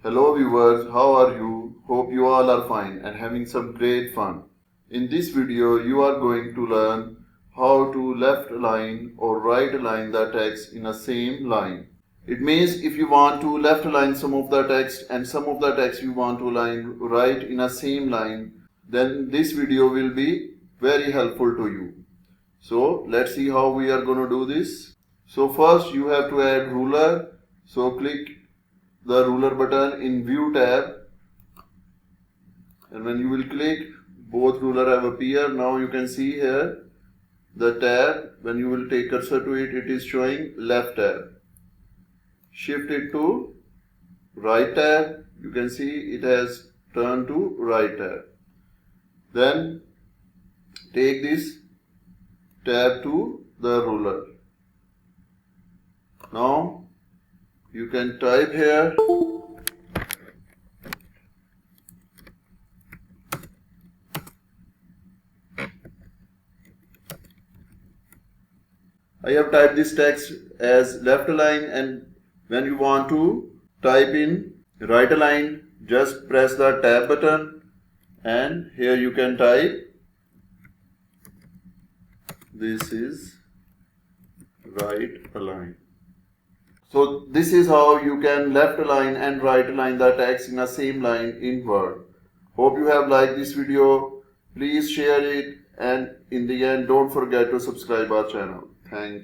Hello viewers, how are you? Hope you all are fine and having some great fun. In this video, you are going to learn how to left align or right align the text in a same line. It means if you want to left align some of the text and some of the text you want to align right in a same line, then this video will be very helpful to you. So let's see how we are going to do this. So first you have to add ruler. So click the ruler button in view tab, and when you will click, both ruler have appear. Now you can see here the tab. When you will take cursor to it, it is showing left tab. Shift it to right tab. You can see it has turned to right tab. Then take this tab to the ruler. Now you can type here. I have typed this text as left align, and when you want to type in right align, just press the tab button and here you can type this is right align. So this is how you can left align and right align the text in the same line in Word. Hope you have liked this video. Please share it, and in the end don't forget to subscribe our channel. Thanks.